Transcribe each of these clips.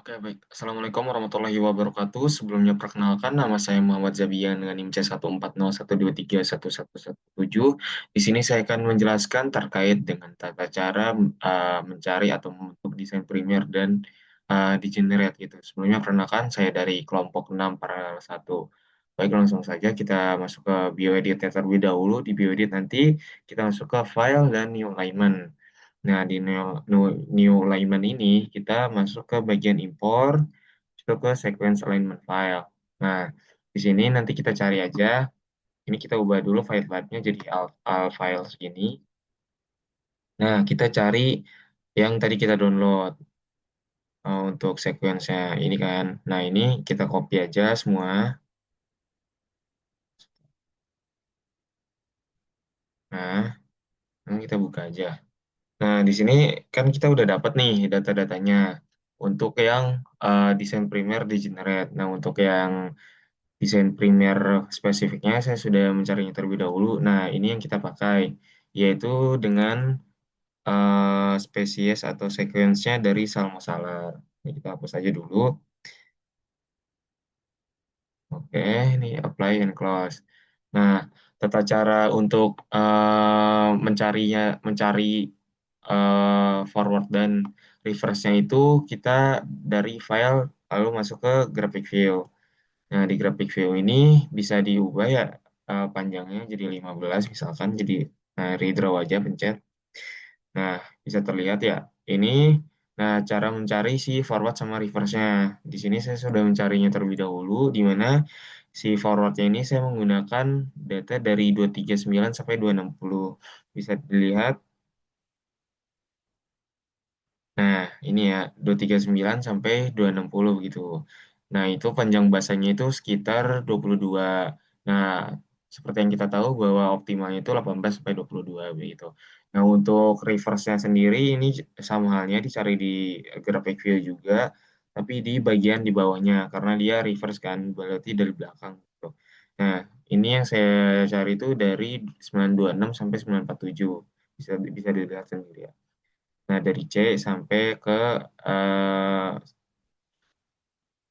Oke, baik. Assalamualaikum warahmatullahi wabarakatuh. Sebelumnya perkenalkan, nama saya Muhammad Zabian dengan NIM C14012311117. Di sini saya akan menjelaskan terkait dengan tata cara mencari atau membentuk desain primer dan di generate gitu. Sebelumnya perkenalkan, saya dari kelompok 6 paralel 1. Baik, langsung saja kita masuk ke bioedit terlebih dahulu. Di bioedit nanti kita masuk ke file dan new alignment. Nah, di new alignment ini kita masuk ke bagian import, masuk ke sequence alignment file. Nah, di sini nanti kita cari aja. Ini kita ubah dulu file type-nya jadi al file segini. Nah, kita cari yang tadi kita download untuk sequence-nya ini kan. Nah, ini kita copy aja semua. Nah, ini kita buka aja. Nah, di sini kan kita udah dapat nih data-datanya untuk yang desain primer di generate. Nah, untuk yang desain primer spesifiknya saya sudah mencarinya terlebih dahulu. Nah, ini yang kita pakai, yaitu dengan spesies atau sequence-nya dari Salmo Salar. Ini kita hapus aja dulu. Oke, ini apply and close. Nah, tata cara untuk mencari forward dan reverse-nya itu kita dari file lalu masuk ke graphic view. Nah, di graphic view ini bisa diubah ya panjangnya jadi 15 misalkan. Jadi redraw aja pencet. Nah, bisa terlihat ya. Ini cara mencari si forward sama reverse-nya. Di sini saya sudah mencarinya terlebih dahulu di mana si forward-nya ini saya menggunakan data dari 239 sampai 260. Bisa dilihat. Nah, ini ya 239 sampai 260 gitu. Nah, itu panjang basanya itu sekitar 22. Nah, seperti yang kita tahu bahwa optimalnya itu 18 sampai 22 begitu. Nah, untuk reverse-nya sendiri ini sama halnya dicari di graphic view juga, tapi di bagian di bawahnya karena dia reverse kan, berarti dari belakang gitu. Nah, ini yang saya cari itu dari 926 sampai 947. Bisa bisa dilihat sendiri ya. Nah, dari C sampai ke eh,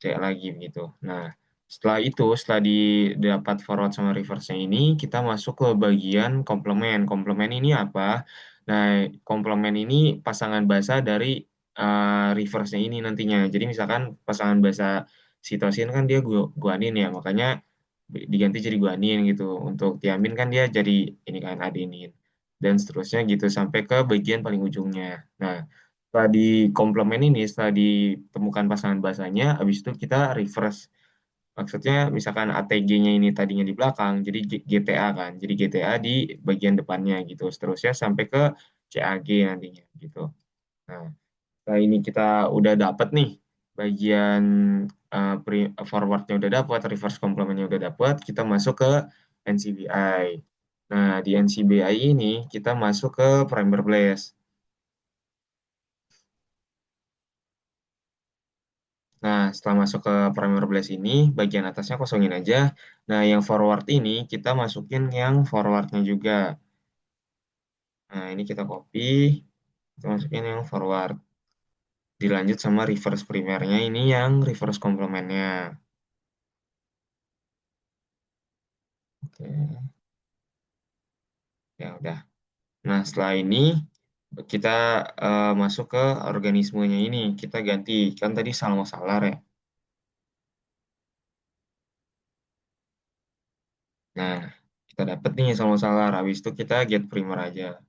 C lagi begitu. Nah, setelah itu, setelah didapat forward sama reverse-nya ini, kita masuk ke bagian komplement. Komplement ini apa? Nah, komplement ini pasangan bahasa dari reverse-nya ini nantinya. Jadi misalkan pasangan bahasa sitosin kan dia guanin ya, makanya diganti jadi guanin gitu. Untuk tiamin kan dia jadi ini kan adenin. Dan seterusnya gitu sampai ke bagian paling ujungnya. Nah, setelah di komplement ini, setelah ditemukan pasangan bahasanya, habis itu kita reverse. Maksudnya misalkan ATG-nya ini tadinya di belakang, jadi GTA kan. Jadi GTA di bagian depannya gitu. Seterusnya sampai ke CAG nantinya gitu. Nah, setelah ini kita udah dapet nih bagian forwardnya udah dapet, reverse complementnya udah dapet, kita masuk ke NCBI. Nah, di NCBI ini kita masuk ke primer blast. Nah, setelah masuk ke Premier Blast ini, bagian atasnya kosongin aja. Nah, yang forward ini kita masukin yang forwardnya juga. Nah, ini kita copy, kita masukin yang forward. Dilanjut sama reverse primernya, ini yang reverse complementnya. Oke, ya udah. Nah, setelah ini kita masuk ke organismenya ini. Kita ganti, kan tadi Salmo Salar ya. Nah, kita dapet nih Salmo Salar. Habis itu kita get primer aja.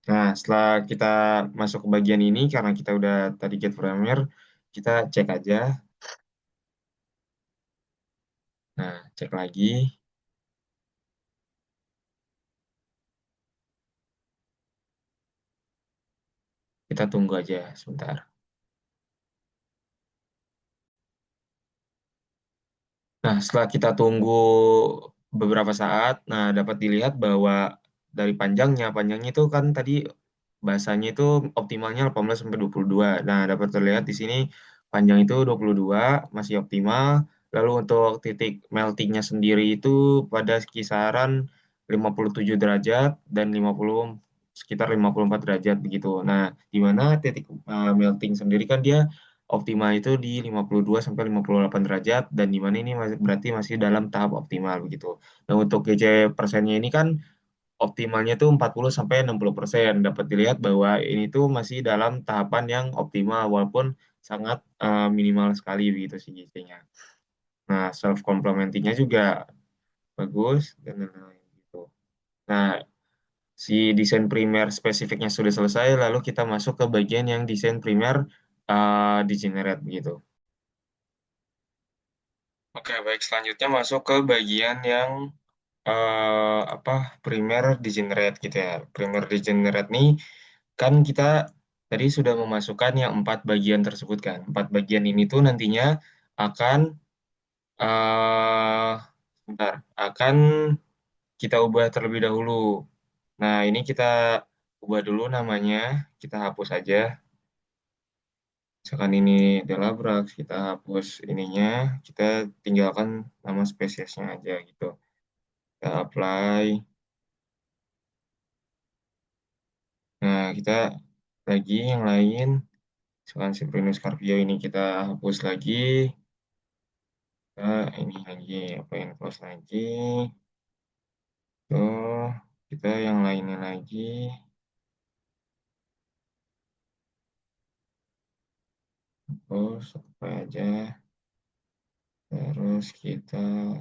Nah, setelah kita masuk ke bagian ini, karena kita udah tadi get primer, kita cek aja. Nah, cek lagi. Kita tunggu aja sebentar. Nah, setelah kita tunggu beberapa saat, nah dapat dilihat bahwa dari panjangnya itu kan tadi bahasanya itu optimalnya 18 sampai 22. Nah, dapat terlihat di sini panjang itu 22 masih optimal. Lalu untuk titik meltingnya sendiri itu pada kisaran 57 derajat dan 50 sekitar 54 derajat begitu. Nah, di mana titik melting sendiri kan dia optimal itu di 52 sampai 58 derajat dan di mana ini berarti masih dalam tahap optimal begitu. Nah, untuk GC persennya ini kan optimalnya itu 40 sampai 60%. Dapat dilihat bahwa ini tuh masih dalam tahapan yang optimal walaupun sangat minimal sekali begitu sih GC-nya. Nah, self complementingnya juga bagus dan lain-lain gitu. Nah, si desain primer spesifiknya sudah selesai, lalu kita masuk ke bagian yang desain primer degenerate gitu. Oke, baik selanjutnya masuk ke bagian yang apa primer degenerate gitu ya. Primer degenerate nih kan kita tadi sudah memasukkan yang empat bagian tersebut kan. Empat bagian ini tuh nantinya akan eh bentar, akan kita ubah terlebih dahulu. Nah, ini kita ubah dulu namanya, kita hapus aja. Misalkan ini adalah Brax, kita hapus ininya, kita tinggalkan nama spesiesnya aja gitu. Kita apply. Nah, kita lagi yang lain, misalkan si Prunus Carpio ini kita hapus lagi. Kita ini lagi, apa yang close lagi. Tuh, kita yang lainnya lagi. Terus, apa aja. Terus kita,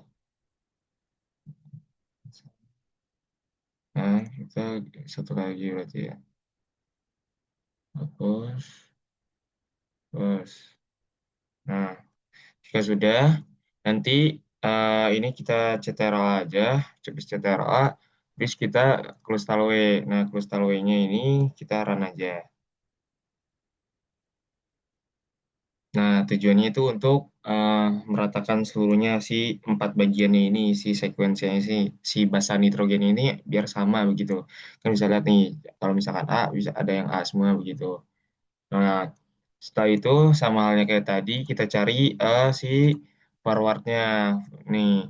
nah, kita satu lagi berarti ya. Hapus, terus. Nah, jika sudah, nanti ini kita CTRL aja, copy CTRL, terus kita close talwe. Nah, close talwe-nya ini kita run aja. Nah, tujuannya itu untuk meratakan seluruhnya si empat bagiannya ini, si sekuensinya si basa nitrogen ini biar sama begitu. Kan bisa lihat nih, kalau misalkan A, bisa ada yang A semua begitu. Nah, setelah itu sama halnya kayak tadi, kita cari si forwardnya. Nih,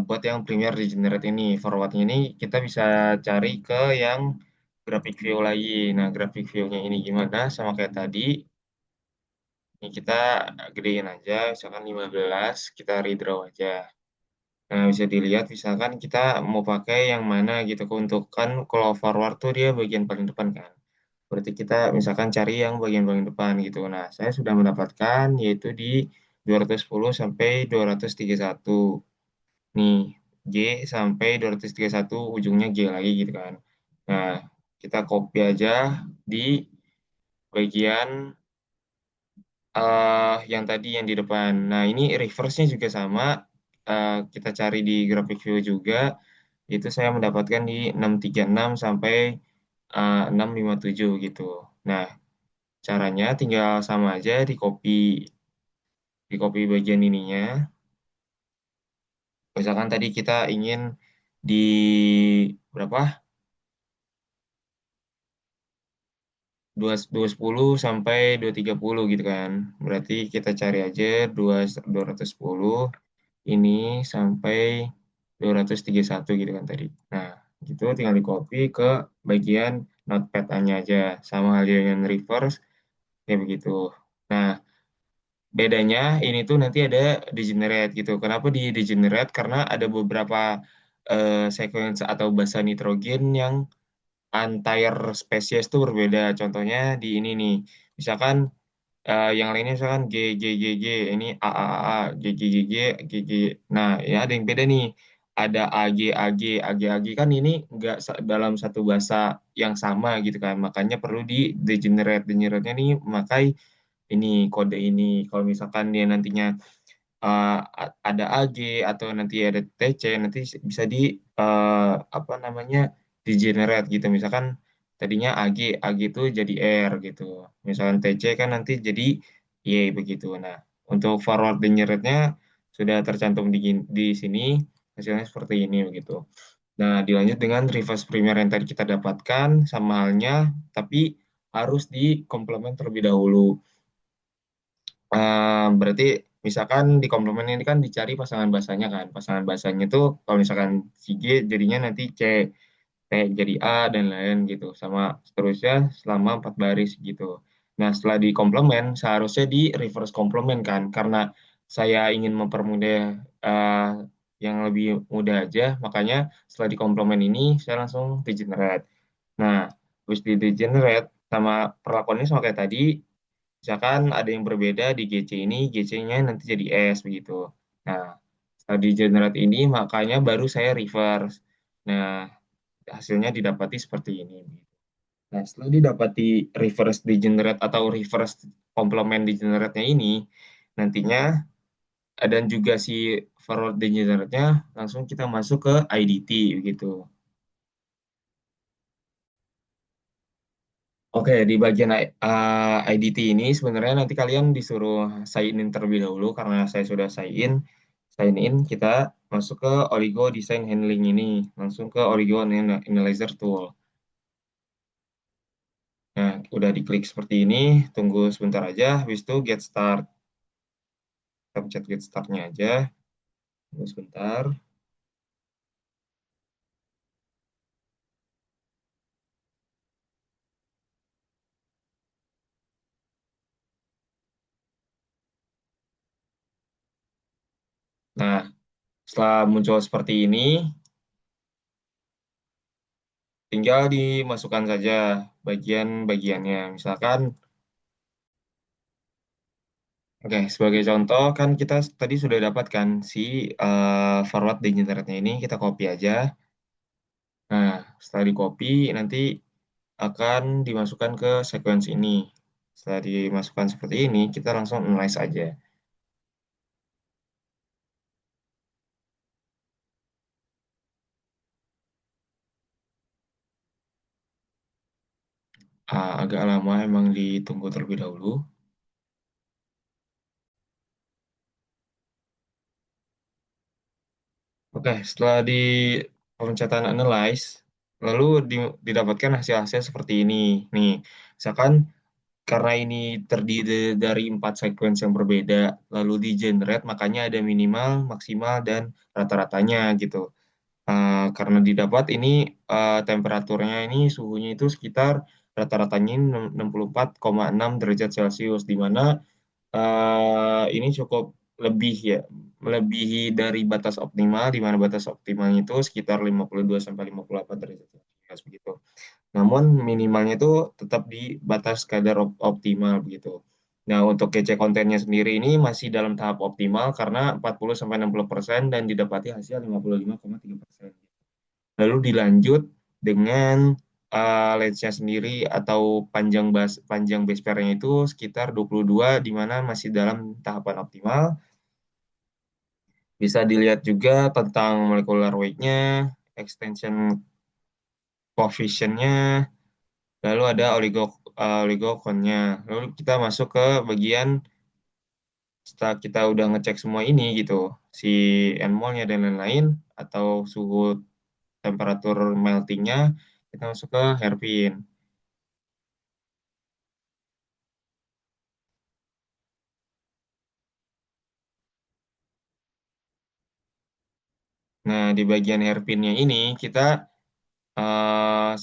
buat yang Premier Regenerate ini, forwardnya ini kita bisa cari ke yang graphic view lagi. Nah, graphic view-nya ini gimana? Sama kayak tadi, ini kita gedein aja, misalkan 15, kita redraw aja. Nah, bisa dilihat, misalkan kita mau pakai yang mana gitu. Untuk kan kalau forward tuh dia bagian paling depan kan. Berarti kita misalkan cari yang bagian paling depan gitu. Nah, saya sudah mendapatkan yaitu di 210 sampai 231. Nih, G sampai 231 ujungnya G lagi gitu kan. Nah, kita copy aja di bagian yang tadi yang di depan. Nah, ini reverse-nya juga sama. Kita cari di graphic view juga. Itu saya mendapatkan di 636 sampai 657 gitu. Nah, caranya tinggal sama aja di copy bagian ininya. Misalkan tadi kita ingin di berapa? 210 sampai 230 gitu kan. Berarti kita cari aja 210 ini sampai 231 gitu kan tadi. Nah, gitu tinggal di copy ke bagian notepad-nya aja. Sama halnya dengan reverse, kayak begitu. Nah, bedanya ini tuh nanti ada degenerate gitu. Kenapa di degenerate? Karena ada beberapa sequence atau basa nitrogen yang entire spesies itu berbeda. Contohnya di ini nih. Misalkan yang lainnya misalkan G, G, G, G, ini A, A, A, A, G, G, G, G, G, G. Nah, ya ada yang beda nih. Ada A, G, A, G, A, G, A, G kan ini nggak dalam satu bahasa yang sama gitu kan. Makanya perlu di degenerate. Degenerate-nya nih memakai ini kode ini. Kalau misalkan dia nantinya ada AG atau nanti ada TC nanti bisa di apa namanya di generate gitu misalkan tadinya AG itu jadi R gitu misalkan TC kan nanti jadi Y begitu. Nah, untuk forward dan generate-nya sudah tercantum di sini hasilnya seperti ini begitu. Nah, dilanjut dengan reverse primer yang tadi kita dapatkan sama halnya tapi harus di komplement terlebih dahulu. Berarti misalkan di komplement ini kan dicari pasangan bahasanya kan. Pasangan bahasanya itu kalau misalkan si G jadinya nanti C, T jadi A dan lain gitu. Sama seterusnya selama 4 baris gitu. Nah, setelah di komplement seharusnya di reverse komplement kan. Karena saya ingin mempermudah yang lebih mudah aja, makanya setelah di komplement ini saya langsung degenerate. Nah, habis di degenerate sama perlakuannya sama kayak tadi, misalkan ada yang berbeda di GC ini, GC-nya nanti jadi S begitu. Nah, setelah di generate ini, makanya baru saya reverse. Nah, hasilnya didapati seperti ini. Nah, setelah didapati reverse degenerate atau reverse complement degenerate-nya ini, nantinya dan juga si forward degenerate-nya langsung kita masuk ke IDT gitu. Oke, di bagian IDT ini sebenarnya nanti kalian disuruh sign in terlebih dahulu karena saya sudah sign in kita masuk ke Oligo Design Handling ini, langsung ke Oligo Analyzer Tool. Nah, udah diklik seperti ini, tunggu sebentar aja, habis itu get start. Kita pencet get startnya aja, tunggu sebentar. Nah, setelah muncul seperti ini, tinggal dimasukkan saja bagian-bagiannya. Misalkan, oke, sebagai contoh kan kita tadi sudah dapatkan si forward degenerate-nya ini kita copy aja. Nah, setelah di copy nanti akan dimasukkan ke sequence ini. Setelah dimasukkan seperti ini, kita langsung analyze aja. Agak lama emang ditunggu terlebih dahulu. Oke, setelah di pemencatan analyze, lalu didapatkan hasil-hasil seperti ini. Nih, misalkan karena ini terdiri dari 4 sequence yang berbeda, lalu di generate, makanya ada minimal, maksimal, dan rata-ratanya gitu. Karena didapat ini temperaturnya ini suhunya itu sekitar rata-ratanya 64,6 derajat Celcius, di mana ini cukup lebih ya, melebihi dari batas optimal, di mana batas optimalnya itu sekitar 52 sampai 58 derajat Celcius begitu. Namun minimalnya itu tetap di batas kadar optimal begitu. Nah, untuk kece kontennya sendiri ini masih dalam tahap optimal karena 40 sampai 60% dan didapati hasil 55,3%. Lalu dilanjut dengan lensnya sendiri atau panjang base pairnya itu sekitar 22 di mana masih dalam tahapan optimal. Bisa dilihat juga tentang molecular weight-nya, extension coefficient-nya, lalu ada oligocon-nya. Lalu kita masuk ke bagian setelah kita udah ngecek semua ini gitu, si Nmol-nya dan lain-lain, atau suhu temperatur meltingnya, kita masuk ke hairpin. Nah, di bagian hairpinnya ini kita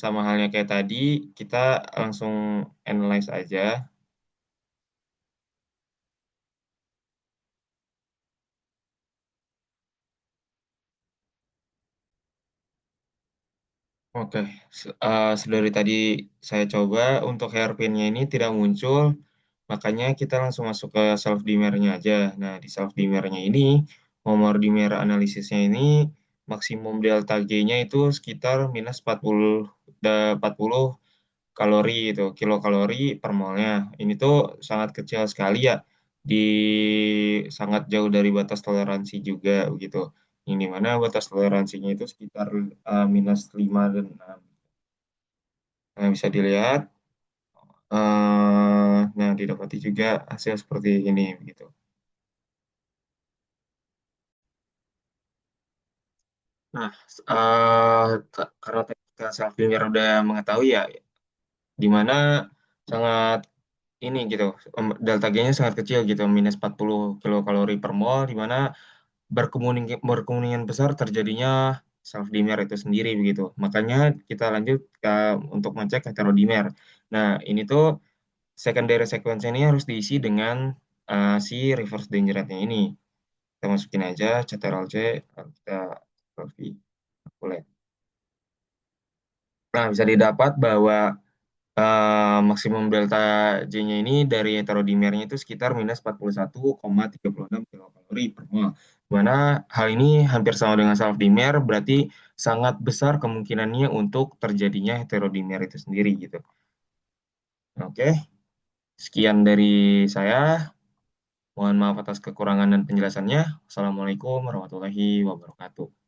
sama halnya kayak tadi, kita langsung analyze aja. Oke, sedari tadi saya coba untuk hairpinnya ini tidak muncul, makanya kita langsung masuk ke self dimmernya aja. Nah, di self dimmernya ini, nomor dimmer analisisnya ini maksimum delta G-nya itu sekitar minus 40 kalori itu, kilokalori per molnya. Ini tuh sangat kecil sekali ya, di sangat jauh dari batas toleransi juga begitu. Ini mana batas toleransinya itu sekitar minus 5 dan 6. Nah, bisa dilihat. Nah, didapati juga hasil seperti ini begitu. Nah, karena kita self udah mengetahui ya, di mana sangat ini gitu, delta G-nya sangat kecil gitu, minus 40 kilokalori per mol, di mana berkemungkinan besar terjadinya self dimer itu sendiri begitu. Makanya kita lanjut untuk ngecek heterodimer. Nah, ini tuh secondary sequence ini harus diisi dengan si reverse danger rate-nya ini. Kita masukin aja Ctrl C, lalu kita copy. Boleh. Nah, bisa didapat bahwa maksimum delta J-nya ini dari heterodimernya itu sekitar minus 41,36 kilokalori per mol. Dimana hal ini hampir sama dengan self dimer, berarti sangat besar kemungkinannya untuk terjadinya heterodimer itu sendiri gitu. Oke, sekian dari saya. Mohon maaf atas kekurangan dan penjelasannya. Wassalamualaikum warahmatullahi wabarakatuh.